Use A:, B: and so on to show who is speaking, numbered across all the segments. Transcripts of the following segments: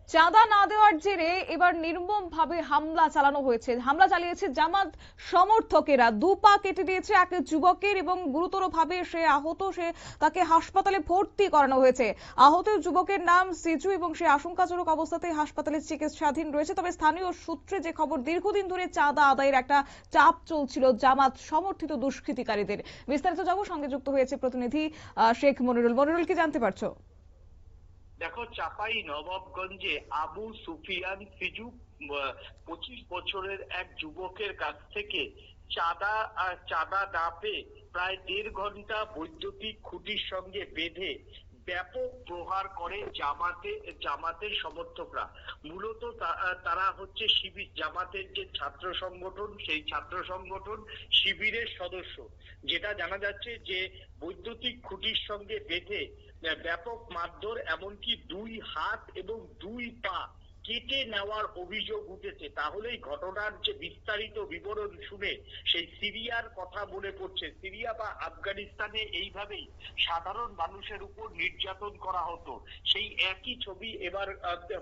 A: চাঁদা না দেওয়ার জেরে এবার নির্মম ভাবে হামলা চালানো হয়েছে। হামলা চালিয়েছে জামাত সমর্থকেরা। পা কেটে দিয়েছে এক যুবকের এবং গুরুতর ভাবে সে আহত। তাকে হাসপাতালে ভর্তি করানো হয়েছে। আহত যুবকের নাম সিজু এবং সে আশঙ্কাজনক অবস্থাতে হাসপাতালে চিকিৎসাধীন রয়েছে। তবে স্থানীয় সূত্রে যে খবর, দীর্ঘদিন ধরে চাঁদা আদায়ের একটা চাপ চলছিল জামাত সমর্থিত দুষ্কৃতিকারীদের। বিস্তারিত যাবো, সঙ্গে যুক্ত হয়েছে প্রতিনিধি শেখ মনিরুল। মনিরুল, কি জানতে পারছো?
B: দেখো, চাপাই নবাবগঞ্জে আবু সুফিয়ান সিজু 25 বছরের এক যুবকের কাছ থেকে চাঁদা না পেয়ে প্রায় 1.5 ঘন্টা বৈদ্যুতিক খুঁটির সঙ্গে বেঁধে ব্যাপক প্রহার করে জামাতের সমর্থকরা। মূলত তারা হচ্ছে শিবির, জামাতের যে ছাত্র সংগঠন, সেই ছাত্র সংগঠন শিবিরের সদস্য। যেটা জানা যাচ্ছে যে বৈদ্যুতিক খুঁটির সঙ্গে বেঁধে ব্যাপক মারধর, এমনকি 2 হাত এবং 2 পা কেটে নেওয়ার অভিযোগ উঠেছে। তাহলেই ঘটনার যে বিস্তারিত বিবরণ শুনে সেই সিরিয়ার কথা মনে পড়ছে। সিরিয়া বা আফগানিস্তানে এইভাবেই সাধারণ মানুষের উপর নির্যাতন করা হতো। সেই একই ছবি এবার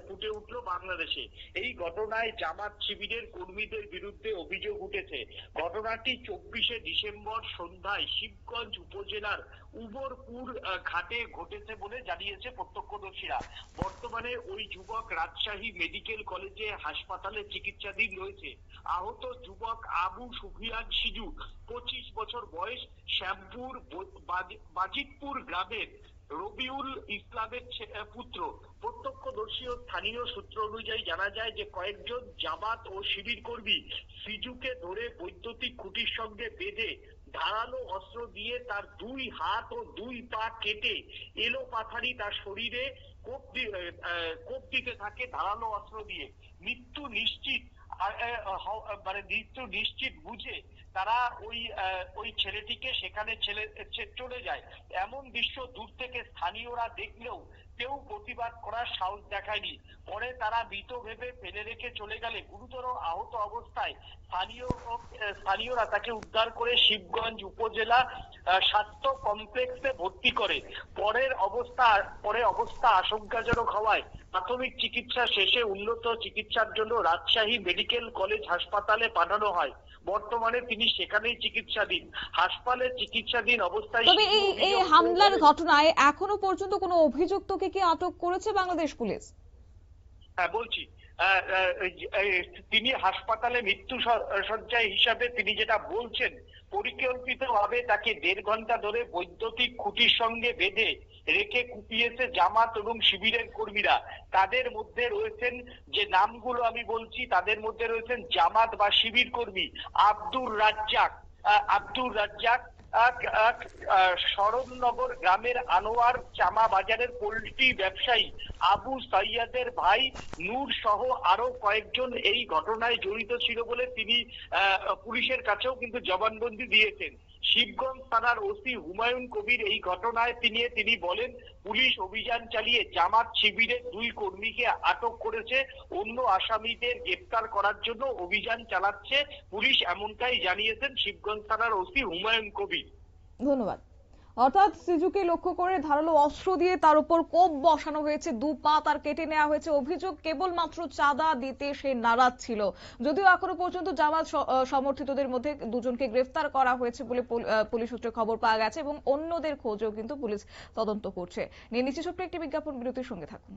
B: ফুটে উঠলো বাংলাদেশে। এই ঘটনায় জামাত শিবিরের কর্মীদের বিরুদ্ধে অভিযোগ উঠেছে। ঘটনাটি 24শে ডিসেম্বর সন্ধ্যায় শিবগঞ্জ উপজেলার উমরপুর ঘাটে ঘটেছে বলে জানিয়েছে প্রত্যক্ষদর্শীরা। বর্তমানে ওই যুবক রাজশাহী মেডিকেল কলেজে হাসপাতালে চিকিৎসাধীন রয়েছে। আহত যুবক আবু সুফিয়ান সিজু, 25 বছর বয়স, শ্যামপুর বাজিতপুর গ্রামের রবিউল ইসলামের পুত্র। প্রত্যক্ষদর্শী ও স্থানীয় সূত্র অনুযায়ী জানা যায় যে কয়েকজন জামাত ও শিবির কর্মী সিজুকে ধরে বৈদ্যুতিক খুঁটির সঙ্গে বেঁধে ধারালো অস্ত্র দিয়ে তার 2 হাত ও 2 পা কেটে এলোপাথারি তার শরীরে কোপ দিতে থাকে ধারালো অস্ত্র দিয়ে। মৃত্যু নিশ্চিত বুঝে তারা ওই ছেলেটিকে সেখানে চলে যায়। এমন দৃশ্য দূর থেকে স্থানীয়রা দেখলেও কেউ প্রতিবাদ করার সাহস দেখায়নি। পরে তারা মৃত ভেবে ফেলে রেখে চলে গেলে গুরুতর আহত অবস্থায় স্থানীয়রা তাকে উদ্ধার করে শিবগঞ্জ উপজেলা স্বাস্থ্য কমপ্লেক্সে ভর্তি করে। পরে অবস্থা আশঙ্কাজনক হওয়ায় প্রাথমিক চিকিৎসা শেষে উন্নত চিকিৎসার জন্য রাজশাহী মেডিকেল কলেজ হাসপাতালে পাঠানো হয়। বর্তমানে তিনি সেখানেই চিকিৎসাধীন। হাসপাতালে চিকিৎসাধীন অবস্থায়।
A: তবে এই হামলার ঘটনায় এখনো পর্যন্ত কোনো অভিযুক্তকে কি আটক করেছে বাংলাদেশ পুলিশ?
B: হ্যাঁ, বলছি। তিনি হাসপাতালে মৃত্যু শয্যায় হিসাবে তিনি যেটা বলছেন, পরিকল্পিতভাবে তাকে 1.5 ঘন্টা ধরে বৈদ্যুতিক খুঁটির সঙ্গে বেঁধে রেখে কুপিয়েছে জামাত এবং শিবিরের কর্মীরা। তাদের মধ্যে রয়েছেন, যে নামগুলো আমি বলছি, তাদের মধ্যে রয়েছেন জামাত বা শিবির কর্মী আব্দুর রাজ্জাক, শরণনগর গ্রামের আনোয়ার, চামা বাজারের পোল্ট্রি ব্যবসায়ী আবু সৈয়দের ভাই নূর সহ আরো কয়েকজন এই ঘটনায় জড়িত ছিল বলে তিনি পুলিশের কাছেও কিন্তু জবানবন্দি দিয়েছেন। শিবগঞ্জ থানার ওসি হুমায়ুন কবির এই ঘটনায় তিনি বলেন, পুলিশ অভিযান চালিয়ে জামাত শিবিরের 2 কর্মীকে আটক করেছে। অন্য আসামিদের গ্রেফতার করার জন্য অভিযান চালাচ্ছে পুলিশ, এমনটাই জানিয়েছেন শিবগঞ্জ থানার ওসি হুমায়ুন কবির।
A: ধন্যবাদ। অর্থাৎ সিজুকে লক্ষ্য করে ধারালো অস্ত্র দিয়ে তার উপর কোপ বসানো হয়েছে, 2 পা তার কেটে নেওয়া হয়েছে। অভিযোগ, কেবলমাত্র চাঁদা দিতে সে নারাজ ছিল। যদিও এখনো পর্যন্ত জামাত সমর্থিতদের মধ্যে 2 জনকে গ্রেফতার করা হয়েছে বলে পুলিশ সূত্রে খবর পাওয়া গেছে এবং অন্যদের খোঁজও কিন্তু পুলিশ তদন্ত করছে। নিয়ে নিচ্ছে ছোট্ট একটি বিজ্ঞাপন বিরতির, সঙ্গে থাকুন।